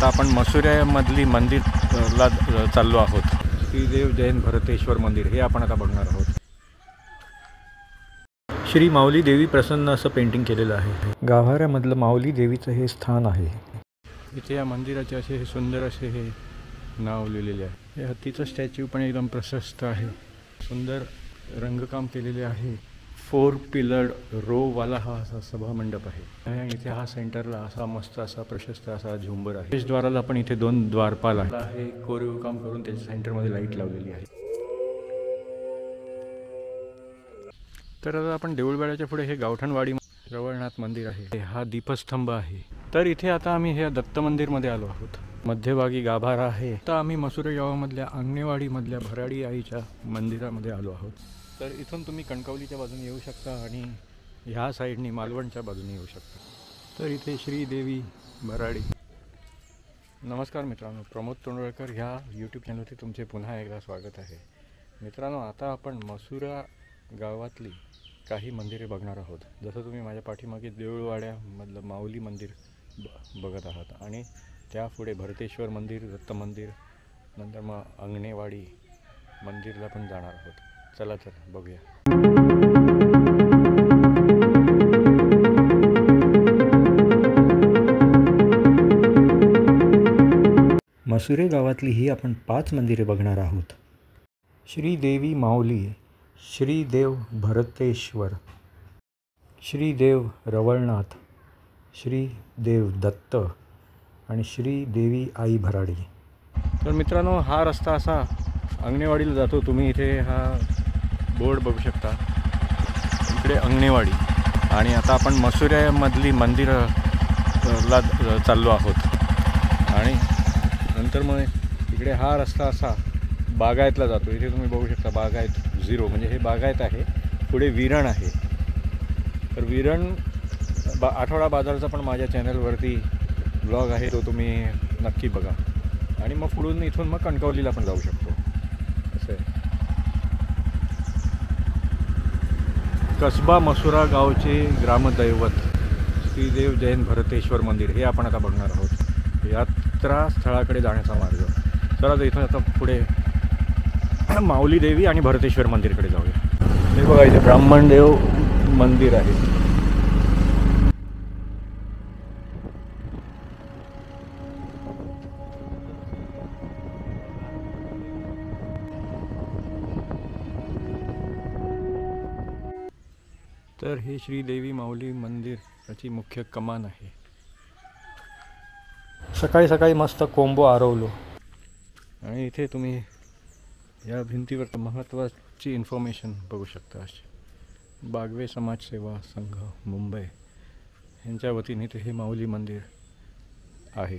आता आपण मसुऱ्यामधली मंदिरला चाललो आहोत. श्रीदेव जैन भरतेश्वर मंदिर हे आपण आता बघणार आहोत. श्री माऊली देवी प्रसन्न असं पेंटिंग केलेलं आहे. गाभाऱ्यामधलं माऊली देवीचं हे स्थान आहे. इथे या मंदिराचे असे हे सुंदर असे हे नाव लिहिलेले आहे. हे हत्तीचं स्टॅच्यू पण एकदम प्रशस्त आहे. सुंदर रंगकाम केलेले आहे. 4 पिलर्ड रोवाला हा असा सभामंडप आहे. आणि इथे हा सेंटरला असा मस्त असा प्रशस्त असा झुंबर आहे. प्रवेशद्वाराला पण इथे 2 द्वारपाल आहे. कोरीव काम करून त्याच्या सेंटरमध्ये लाईट लावलेली आहे. तर आता आपण देऊळवाड्याच्या पुढे हे गावठणवाडी रवळनाथ मंदिर आहे. हा दीपस्तंभ आहे. तर इथे आता आम्ही हे दत्त मंदिरमध्ये आलो आहोत. मध्यभागी गाभारा आहे. आता आम्ही मसुरे गावामधल्या अंगणेवाडीमधल्या भराडी आईच्या मंदिरामध्ये आलो आहोत. तर इथून तुम्ही कणकवलीच्या बाजूने येऊ शकता आणि ह्या साईडनी मालवणच्या बाजूने येऊ शकता. तर इथे श्रीदेवी भराडी. नमस्कार मित्रांनो, प्रमोद तोंडवळकर ह्या यूट्यूब चॅनलवरती तुमचे पुन्हा एकदा स्वागत आहे. मित्रांनो, आता आपण मसुरा गावातली काही मंदिरे बघणार आहोत. जसं तुम्ही माझ्या पाठीमागे देऊळवाड्यामधलं माऊली मंदिर बघत आहात आणि त्यापुढे भरतेश्वर मंदिर, दत्त मंदिर, नंतर मग अंगणेवाडी मंदिरला पण जाणार आहोत. चला तर बघूया. मसुरे गावातली ही आपण 5 मंदिरे बघणार आहोत. श्रीदेवी माऊली, श्रीदेव भरतेश्वर, श्रीदेव रवळनाथ, श्रीदेव दत्त आणि श्रीदेवी आई भराडी. तर मित्रांनो, हा रस्ता असा अंगणेवाडीला जातो. तुम्ही इथे हा बोर्ड बघू शकता. इकडे अंगणेवाडी आणि आता आपण मसुऱ्यामधली मंदिरला चाललो आहोत. आणि नंतर मग इकडे हा रस्ता असा बागायतला जातो. इथे तुम्ही बघू शकता बागायत 0 म्हणजे हे बागायत आहे. पुढे विरण आहे. तर विरण आठवडा बाजाराचा पण माझ्या चॅनलवरती ब्लॉग आहे, तो तुम्ही नक्की बघा. आणि मग पुढून इथून मग कणकवलीला पण जाऊ शकतो. असं आहे. कसबा मसुरा गावचे ग्रामदैवत श्रीदेव जैन भरतेश्वर मंदिर हे आपण आता बघणार आहोत. यात्रा स्थळाकडे जाण्याचा मार्ग. चला तर इथून आता पुढे माऊली देवी आणि भरतेश्वर मंदिरकडे जाऊया. हे बघा, इथे ब्राह्मणदेव मंदिर आहे. तर हे श्रीदेवी माऊली मंदिर याची मुख्य कमान आहे. सकाळी सकाळी मस्त कोंबो आरवलो आणि इथे तुम्ही या भिंतीवर महत्त्वाची इन्फॉर्मेशन बघू शकता. बागवे समाजसेवा संघ मुंबई यांच्या वतीने इथे हे माऊली मंदिर आहे.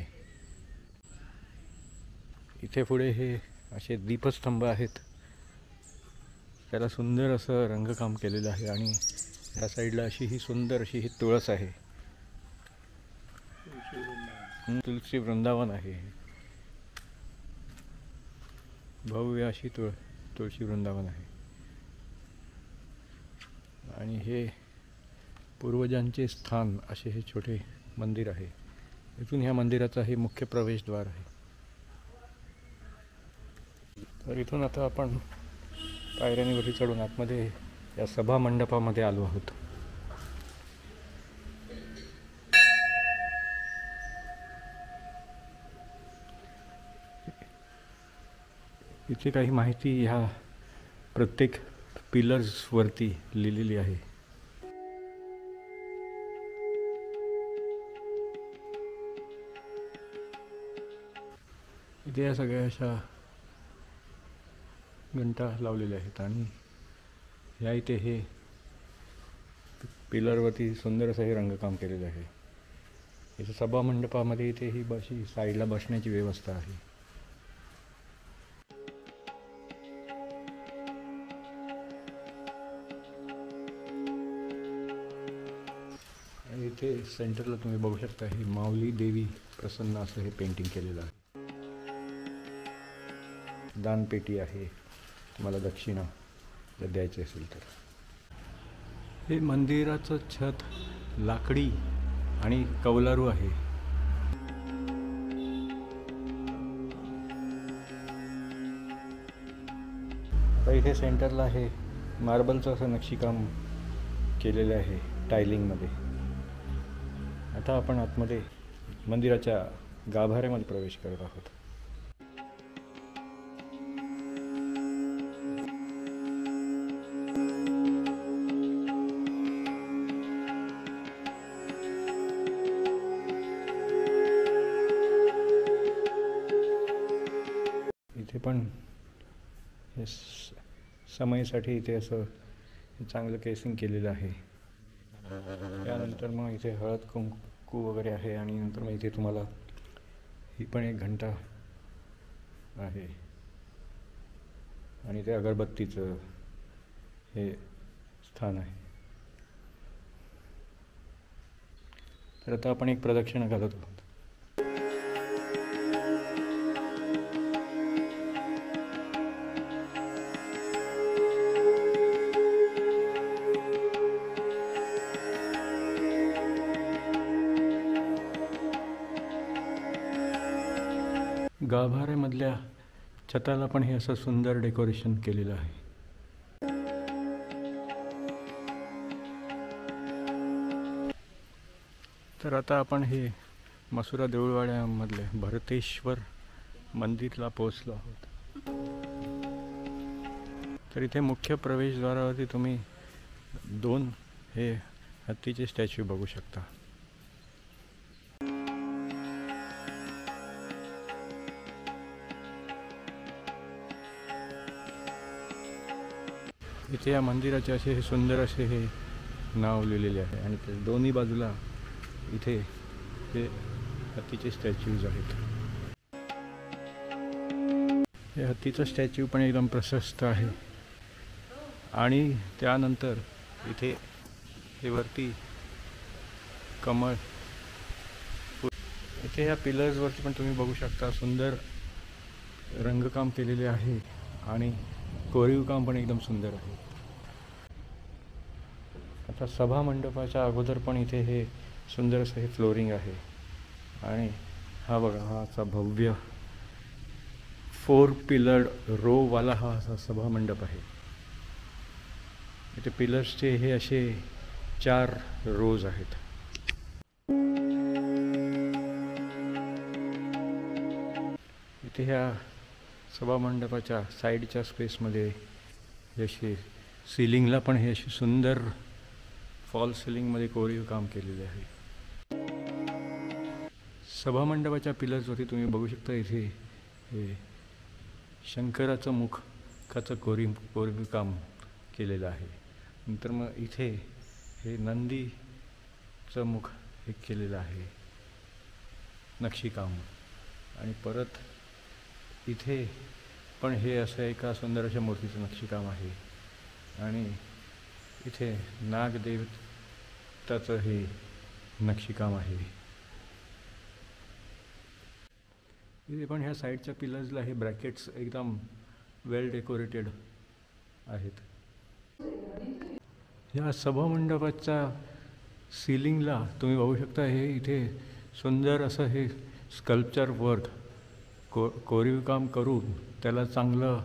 इथे पुढे हे असे दीपस्तंभ आहेत. त्याला सुंदर असं रंगकाम केलेलं आहे आणि ह्या साईडला अशी ही सुंदर अशी ही तुळस आहे. तुळशी वृंदावन आहे. भव्य अशी तुळशी वृंदावन आहे. आणि हे पूर्वजांचे स्थान असे हे छोटे मंदिर आहे. इथून ह्या मंदिराचा हे मुख्य प्रवेशद्वार आहे. तर इथून आता आपण पायऱ्यांवरती चढून आतमध्ये या सभा मंडपामध्ये आलो आहोत. इथे काही माहिती ह्या प्रत्येक पिलर्सवरती लिहिलेली आहे. इथे या सगळ्या अशा घंटा लावलेल्या आहेत आणि ह्या इथे हे पिलरवरती सुंदर असं हे रंगकाम केलेलं आहे. इथे सभा मंडपामध्ये इथे ही बशी साईडला बसण्याची व्यवस्था आहे. आणि इथे सेंटरला तुम्ही बघू शकता हे माऊली देवी प्रसन्न असं हे पेंटिंग केलेलं आहे. दानपेटी आहे. तुम्हाला दक्षिणा जर द्यायची असेल तर. हे मंदिराचं छत लाकडी आणि कौलारू आहे. आता इथे सेंटरला हे मार्बलचं असं नक्षीकाम केलेलं आहे टायलिंगमध्ये. आता आपण आतमध्ये मंदिराच्या गाभाऱ्यामध्ये प्रवेश करत आहोत. इथे पण हे समयीसाठी इथे असं चांगलं केसिंग केलेलं आहे. त्यानंतर मग इथे हळद कुंकू वगैरे आहे आणि नंतर मग इथे तुम्हाला ही पण एक घंटा आहे आणि ते अगरबत्तीचं हे स्थान आहे. तर आता आपण एक प्रदक्षिणा घालत आहोत. गाभाऱ्यामधल्या छताला पण हे असं सुंदर डेकोरेशन केलेलं आहे. तर आता आपण हे मसुरा देऊळवाड्यामधले भरतेश्वर मंदिरला पोहोचलो आहोत. तर इथे मुख्य प्रवेशद्वारावरती तुम्ही 2 हे हत्तीचे स्टॅच्यू बघू शकता. इथे या मंदिराचे असे हे सुंदर असे हे नाव लिहिलेले आहे आणि ते दोन्ही बाजूला इथे हे हत्तीचे स्टॅच्यूज आहेत. हे हत्तीचं स्टॅच्यू पण एकदम प्रशस्त आहे आणि त्यानंतर इथे हे वरती कमळ, इथे ह्या पिलर्सवरती पण तुम्ही बघू शकता सुंदर रंगकाम केलेले आहे आणि कोरीव काम पण एकदम सुंदर आहे. आता सभा मंडपाच्या अगोदर पण इथे हे सुंदर असं हे फ्लोरिंग आहे आणि हा बघा हा असा भव्य 4 पिलर्ड रोवाला हा असा सभा मंडप आहे. इथे पिलर्सचे हे असे 4 रोज आहेत. इथे ह्या सभा मंडपाच्या साईडच्या स्पेसमध्ये अशी सिलिंगला पण हे अशी सुंदर फॉल सिलिंगमध्ये कोरीव काम केलेले आहे. सभा मंडपाच्या पिलर्सवरती तुम्ही बघू शकता इथे हे शंकराचं मुखाचं कोरीव काम केलेलं आहे. नंतर मग इथे हे नंदीचं मुख हे केलेलं आहे नक्षीकाम आणि परत इथे पण हे असं एका सुंदर अशा मूर्तीचं नक्षीकाम आहे आणि इथे नागदेवताचं हे नक्षीकाम आहे. इथे पण ह्या साईडच्या पिलर्सला हे ब्रॅकेट्स एकदम वेल डेकोरेटेड आहेत. ह्या सभामंडपाच्या सिलिंगला तुम्ही बघू शकता हे इथे सुंदर असं हे स्कल्पचर वर्क कोरीव काम करून त्याला चांगलं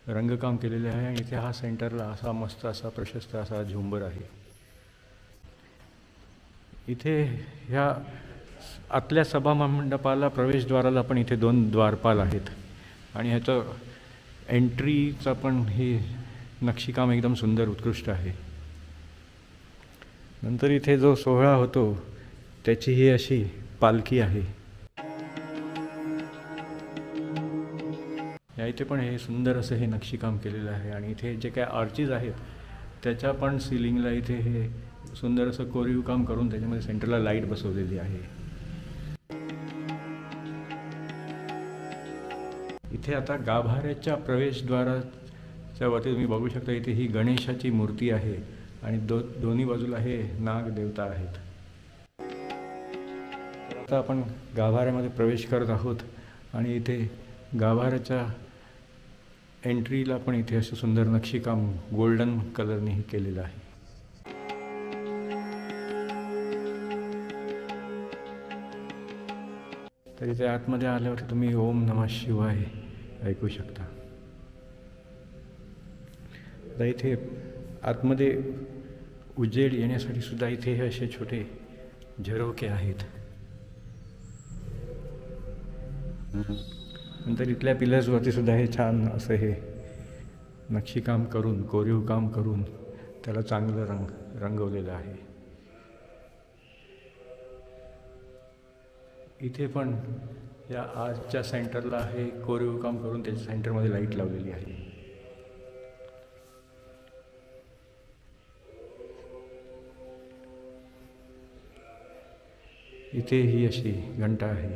रंगकाम केलेलं आहे आणि इथे हा सेंटरला असा मस्त असा प्रशस्त असा झुंबर आहे. इथे ह्या आतल्या सभा मंडपाला प्रवेशद्वाराला पण इथे 2 द्वारपाल आहेत आणि ह्याचं एंट्रीचं पण हे नक्षीकाम एकदम सुंदर उत्कृष्ट आहे. नंतर इथे जो सोहळा होतो त्याची ही अशी पालखी आहे. या इथे पण हे सुंदर असं हे नक्षीकाम केलेलं आहे आणि इथे जे काय आर्चीज आहेत त्याच्या पण सिलिंगला इथे हे सुंदर असं कोरीव काम करून त्याच्यामध्ये सेंटरला लाईट बसवलेली आहे. इथे आता गाभाऱ्याच्या प्रवेशद्वाराच्या वरती तुम्ही बघू शकता इथे ही गणेशाची मूर्ती आहे आणि दोन्ही बाजूला हे नाग देवता आहेत. आता आपण गाभाऱ्यामध्ये प्रवेश करत आहोत आणि इथे गाभाऱ्याच्या एंट्रीला पण इथे असं सुंदर नक्षीकाम गोल्डन कलरने केलेलं आहे. तर इथे आतमध्ये आल्यावरती तुम्ही ओम नमः शिवाय ऐकू शकता. आता इथे आतमध्ये उजेड येण्यासाठी सुद्धा इथे हे असे छोटे झरोके आहेत. नंतर इथल्या पिलर्सवरती सुद्धा हे छान असं हे नक्षीकाम करून, कोरीव काम करून त्याला चांगलं रंगवलेलं आहे. इथे पण या आजच्या सेंटरला हे कोरीव काम करून त्याच्या सेंटरमध्ये लाईट लावलेली आहे. इथे ही अशी घंटा आहे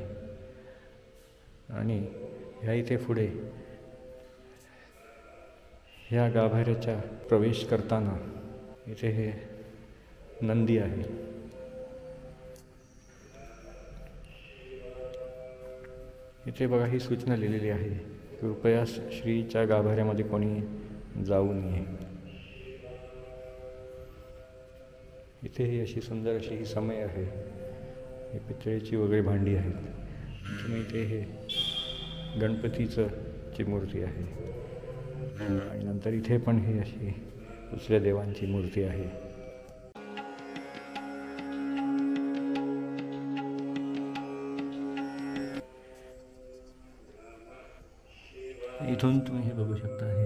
आणि ह्या इथे पुढे ह्या गाभाऱ्याच्या प्रवेश करताना इथे हे नंदी आहे. इथे बघा ही सूचना लिहिलेली आहे, कृपया श्रीच्या गाभाऱ्यामध्ये कोणी जाऊ नये. इथे ही अशी सुंदर अशी ही समय आहे. ही पितळेची वगैरे भांडी आहेत. तुम्ही इथे हे गणपतीची मूर्ती आहे आणि नंतर इथे पण ही अशी दुसऱ्या देवांची मूर्ती आहे. इथून तुम्ही हे बघू शकता. हे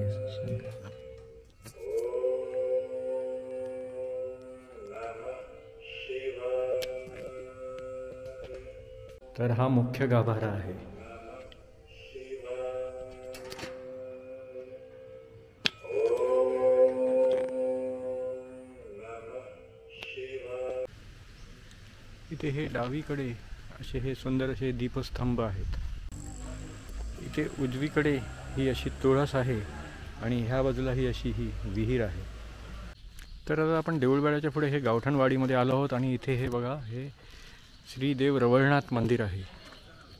तर हा मुख्य गाभारा आहे. इथे हे डावीकडे असे हे सुंदर असे दीपस्तंभ आहेत. इथे उजवीकडे ही अशी तुळस आहे आणि ह्या बाजूला ही अशी ही विहीर आहे. तर आता आपण देऊळवाड्याच्या पुढे हे गावठणवाडीमध्ये आलो आहोत आणि इथे हे बघा हे श्रीदेव रवळनाथ मंदिर आहे.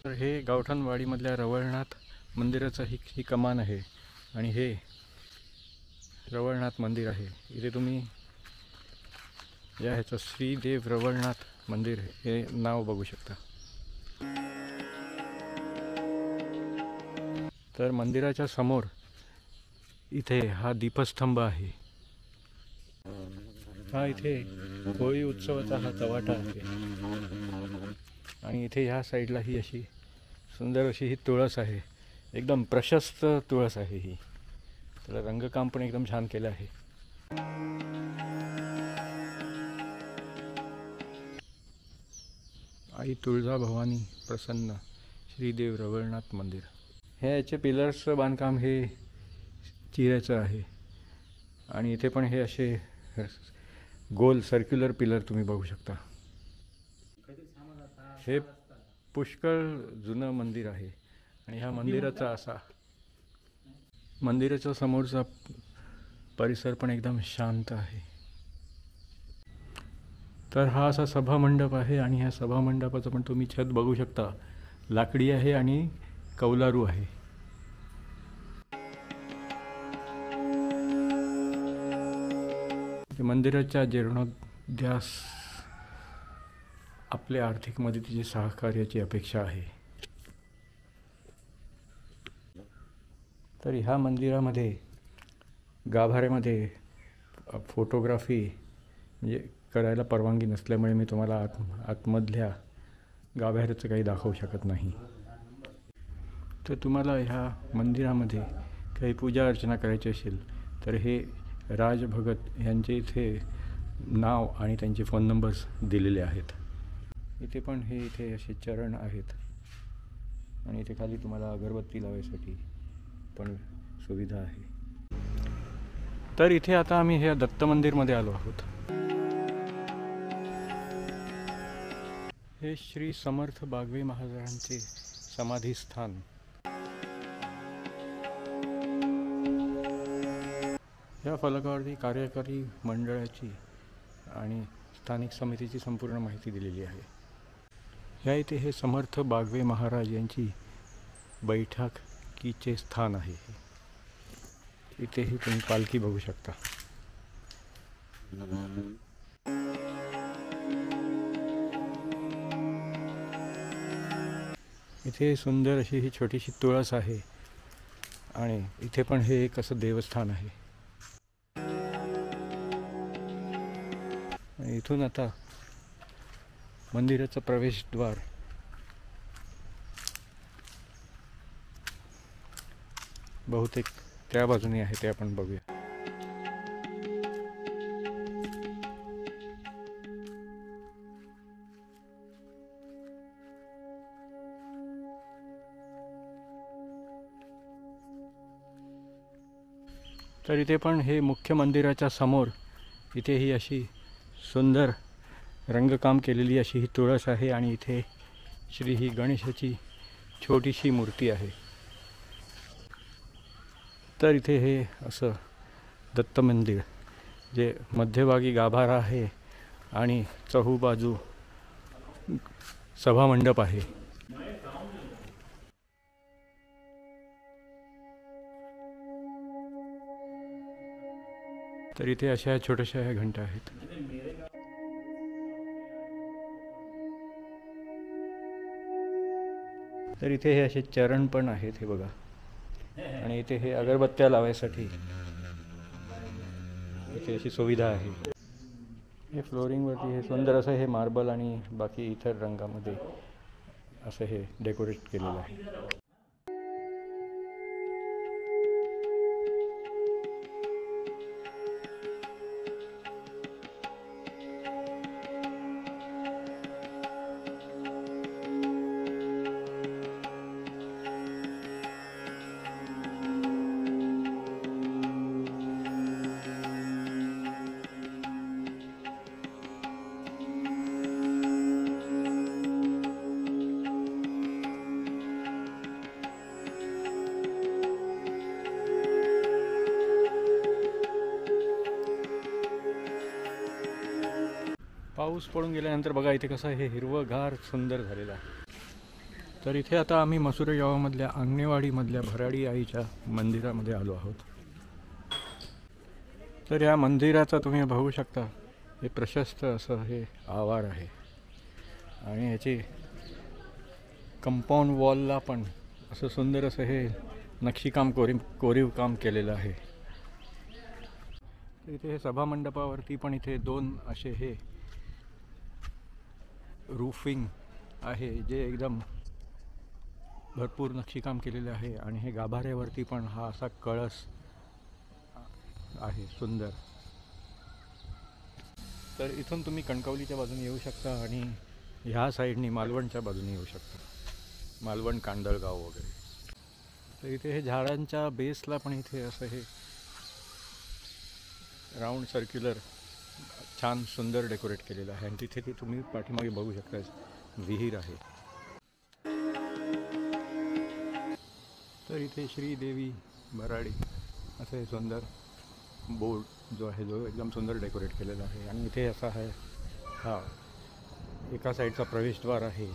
तर हे गावठणवाडीमधल्या रवळनाथ मंदिराचं ही कमान आहे आणि हे रवळनाथ मंदिर आहे. इथे तुम्ही या ह्याचं श्रीदेव रवळनाथ मंदिर हे नाव बघू शकता. तर मंदिराच्या समोर इथे हा दीपस्तंभ आहे. हा इथे होळी उत्सवाचा हा चव्हाटा आहे आणि इथे ह्या साईडला ही अशी सुंदर अशी ही तुळस आहे. एकदम प्रशस्त तुळस आहे ही. त्याला रंगकाम पण एकदम छान केलं आहे. आई तुळजा भवानी प्रसन्न श्रीदेव रवळनाथ मंदिर. ह्याचे पिलर्सचं बांधकाम हे चिऱ्याचं आहे आणि इथे पण हे असे गोल सर्क्युलर पिलर तुम्ही बघू शकता. हे पुष्कळ जुनं मंदिर आहे आणि ह्या मंदिराचा समोरचा परिसर पण एकदम शांत आहे. तर हा असा सभामंडप आहे आणि ह्या सभामंडपाचं पण तुम्ही छत बघू शकता. लाकडी आहे आणि कौलारू आहे. मंदिराच्या जीर्णोद्धास आपल्या आर्थिक मदतीची सहकार्याची अपेक्षा आहे. तर ह्या मंदिरामध्ये गाभाऱ्यामध्ये फोटोग्राफी म्हणजे करायला परवानगी नसल्यामुळे मी तुम्हाला आतमधल्या गाभाऱ्याचं काही दाखवू शकत नाही. तर तुम्हाला ह्या मंदिरामध्ये काही पूजा अर्चना करायची असेल तर हे राज भगत यांचे इथे नाव आणि त्यांचे फोन नंबर्स दिलेले आहेत. इथे पण हे इथे असे चरण आहेत आणि इथे खाली तुम्हाला अगरबत्ती लावायसाठी पण सुविधा आहे. तर इथे आता आम्ही ह्या दत्त मंदिरमध्ये आलो आहोत. हे श्री समर्थ बागवे महाराजांचे समाधीस्थान. या फलकावरती कार्यकारी मंडळाची आणि स्थानिक समितीची संपूर्ण माहिती दिलेली आहे. ह्या इथे हे समर्थ बागवे महाराज यांची बैठकीचे स्थान आहे. इथेही तुम्ही पालखी बघू शकता. इथे सुंदर अशी ही छोटीशी तुळस आहे आणि इथे पण हे एक असं देवस्थान आहे. इथून आता मंदिराचं प्रवेशद्वार बहुतेक त्या बाजूने आहे, ते आपण बघूया. तर इथे पण हे मुख्य मंदिराच्या समोर इथे ही अशी सुंदर रंगकाम केलेली अशी ही तुळस आहे आणि इथे श्री ही गणेशाची छोटीशी मूर्ती आहे. तर इथे हे असं दत्त मंदिर जे मध्यभागी गाभारा आहे आणि चहूबाजू सभामंडप आहे. तर इथे अशा छोट्याशा ह्या घंटा आहेत. तर इथे हे असे चरण पण आहेत, हे बघा. आणि इथे हे अगरबत्त्या लावायसाठी इथे अशी सुविधा आहे. हे फ्लोरिंगवरती हे सुंदर असं हे मार्बल आणि बाकी इतर रंगामध्ये असं हे डेकोरेट केलेलं आहे. पाऊस पडून गेल्यानंतर बघा इथे कसं हे हिरवंगार सुंदर झालेलं आहे. तर इथे आता आम्ही मसुरे गावामधल्या अंगणेवाडीमधल्या भराडी आईच्या मंदिरामध्ये आलो आहोत. तर या मंदिराचा तुम्ही बघू शकता, हे प्रशस्त असं हे आवार आहे आणि ह्याची कंपाऊंड वॉलला पण असं सुंदर असं हे नक्षीकाम कोरीव काम केलेलं आहे. तर इथे हे सभामंडपावरती पण इथे दोन असे हे रूफिंग आहे जे एकदम भरपूर नक्षीकाम केलेले आहे. आणि हे गाभाऱ्यावरती पण हा असा कळस आहे सुंदर. तर इथून तुम्ही कणकवलीच्या बाजूने येऊ शकता आणि ह्या साईडनी मालवणच्या बाजूने येऊ शकता, मालवण कांदळगाव वगैरे. तर इथे हे झाडांच्या बेसला पण इथे असं हे राऊंड सर्क्युलर छान सुंदर डेकोरेट केलेलं आहे. आणि तिथे ती तुम्ही पाठीमागे बघू शकता विहीर आहे. तर इथे श्रीदेवी भराडी असं हे सुंदर बोर्ड जो आहे, जो एकदम सुंदर डेकोरेट केलेला आहे. आणि इथे असा आहे हा एका साईडचा प्रवेशद्वार आहे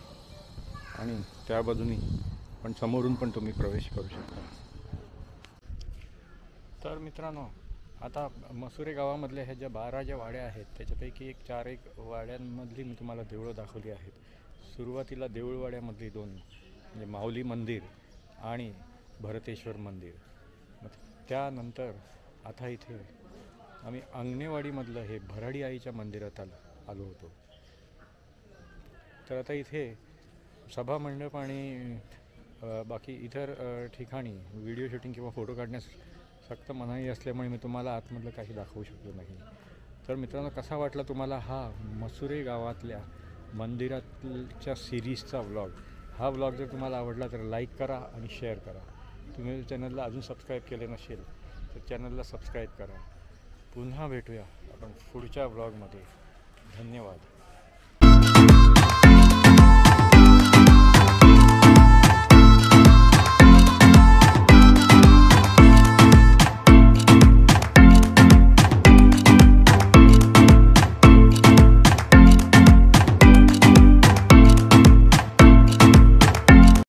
आणि त्या बाजूनी पण समोरून पण तुम्ही प्रवेश करू शकता. तर मित्रांनो, आता मसुरे गावामधल्या ह्या ज्या 12 ज्या वाड्या आहेत त्याच्यापैकी 4 वाड्यांमधली मी तुम्हाला देवळं दाखवली आहेत. सुरुवातीला देऊळवाड्यामधली 2 म्हणजे माऊली मंदिर आणि भरतेश्वर मंदिर. मग त्यानंतर आता इथे आम्ही अंगणेवाडीमधलं हे भराडी आईच्या मंदिरात आलो होतो. तर आता इथे सभामंडप आणि बाकी इतर ठिकाणी व्हिडिओ शूटिंग किंवा फोटो काढण्यास सक्त मनाई असल्यामुळे मी तुम्हाला आतमधलं काही दाखवू शकलो नाही. तर मित्रांनो, कसा वाटला तुम्हाला हा मसुरे गावातल्या मंदिराच्या सिरीजचा व्लॉग? हा व्लॉग जर तुम्हाला आवडला तर लाईक करा आणि शेअर करा. तुम्ही चॅनलला अजून सबस्क्राईब केले नसेल तर चॅनलला सबस्क्राईब करा. पुन्हा भेटूया आपण पुढच्या व्लॉगमध्ये. धन्यवाद.